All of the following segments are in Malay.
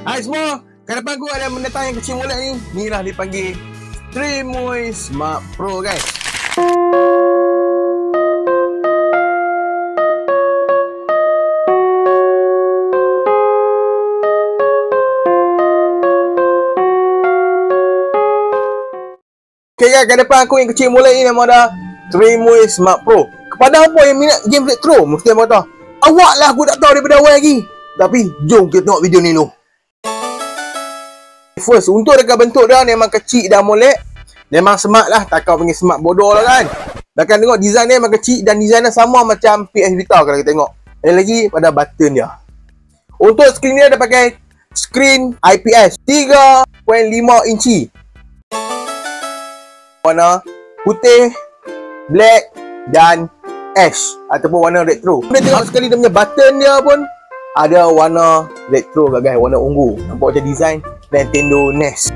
Hai semua, kat depan aku ada mendatang yang kecil molek ni. Ni lah dipanggil Trimui Smart Pro guys. Okay guys, kat depan aku yang kecil molek ni nama dah Trimui Smart Pro. Kepada apa yang minat game retro, mesti apa tahu. Awak lah aku tak tahu daripada awal lagi. Tapi jom kita tengok video ni dulu. First, untuk dekat bentuk dia memang kecil dan molek. Memang smart lah, tak kau panggil smart bodoh lah kan. Dah kan tengok design dia memang kecil dan design dia sama macam PS Vita kalau kita tengok. Dan lagi pada button dia. Untuk skrin dia dia pakai skrin IPS 3.5 inci. Warna putih, black dan ash ataupun warna retro. Kita tengok sekali dia punya button dia pun ada warna retro guys, warna ungu. Nampak macam design Nintendo NES.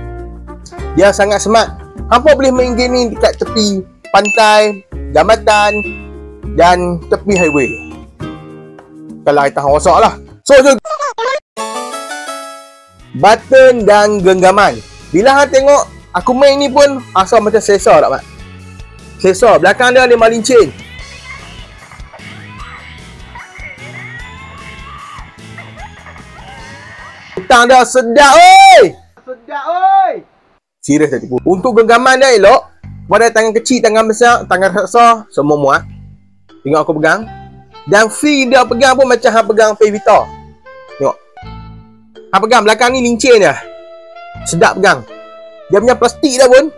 Dia sangat smart. Hampa boleh main game ni dekat tepi pantai, jambatan dan tepi highway. Kalau kita rosak lah. So, button dan genggaman. Bila hang tengok aku main ni pun asal macam selesa tak mak? Selesa. Belakang dia 5 lincin. Hutang dah sedap oi. Sedap oi. Serius tak tipu. Untuk genggaman dia elok. Pada tangan kecil, tangan besar, tangan raksasa semua muat. Tengok aku pegang. Dan feel dia pegang pun macam hang pegang PS Vita. Tengok. Hang pegang belakang ni lincin dia. Sedap pegang. Dia punya plastik dah pun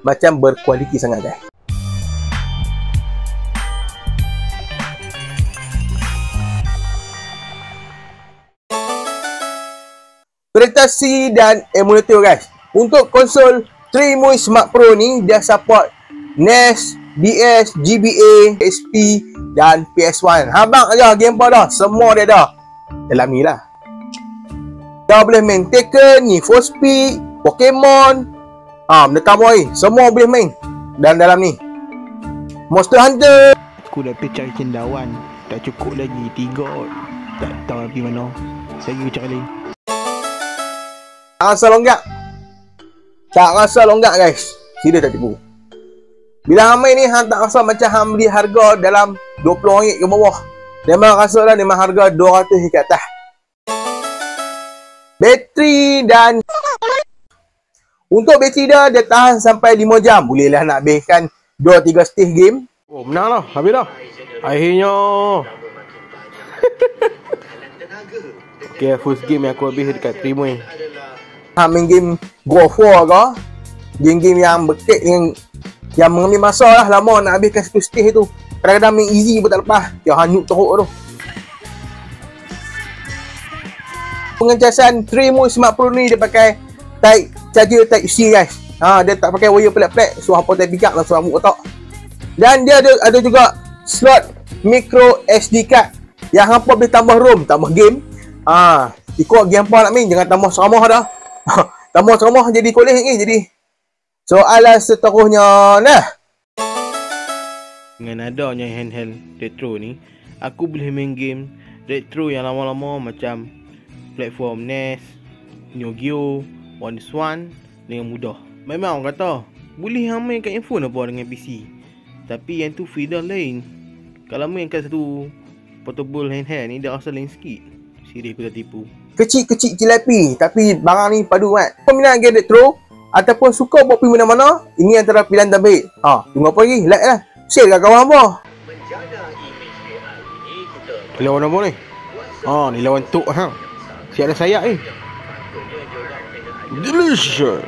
macam berkualiti sangat guys. Prestasi dan emulator guys. Untuk konsol Trimui Smart Pro ni dia support NES, DS, GBA, SP dan PS1. Habang aja gamepad dah, semua dia dah dalam ni lah. Dah boleh main Tekken, Need for Speed, Pokemon, benda boy, semua boleh main dan dalam ni. Monster Hunter. Aku dah pergi cari cendawan, tak cukup lagi 3. Tak tahu pergi mana. Saya pergi cari lain. Tak rasa longgak. Tak rasa longgak guys. Serius tak tipu. Bila hang main ni hang tak rasa macam hang beli harga dalam RM20 ke bawah. Memang rasa dah memang harga 200 ke atas. Bateri dan untuk bateri dia tahan sampai 5 jam. Bolehlah nak habiskan 2-3 stage game. Oh, menang lah. Habis dah. Akhirnya. Okay, first game yang aku habis dekat Trimui. Main game God of War ke, game-game yang berkait yang mengambil masa lah lama nak habiskan satu stage tu. Kadang-kadang main easy pun tak lepas. Dia hanyut teruk tu. Pengecasan Trimui Smart Pro ni dia pakai charger type C guys. Dia tak pakai wire pelat-pelat. So hampa tak pick up langsung amuk otak. Dan dia ada juga slot micro SD card yang hampa boleh tambah ROM, tambah game. Ikut game apa nak main, jangan tambah ceramah dah. Tambah ceramah jadi kolej ni. Jadi soalan seterusnya nah. Dengan adanya handheld retro ni, aku boleh main game retro yang lama-lama macam platform NES, Neo Geo, One dengan mudah. Memang orang kata boleh hang main kat handphone apa dengan PC. Tapi yang tu feel lain. Kalau main kat satu portable handheld ni dia rasa lain sikit. Serius aku tak tipu. Kecil-kecil cilapi tapi barang ni padu kan. Peminat game retro ataupun suka buat pergi mana-mana, ini antara pilihan terbaik. Tunggu apa lagi? Like lah. Share kat kawan apa. Lawan apa ni? Ni lawan tok hang. Siap ada sayap ni. Delicious.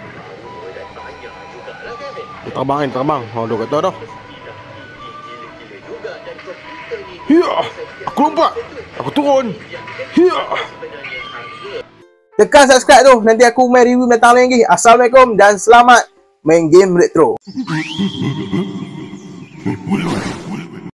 Terbang. Dah kata dah. Hiya, aku lompat. Aku turun. Hiya. Tekan subscribe tu. Nanti aku main review datang lagi. Assalamualaikum dan selamat main game retro.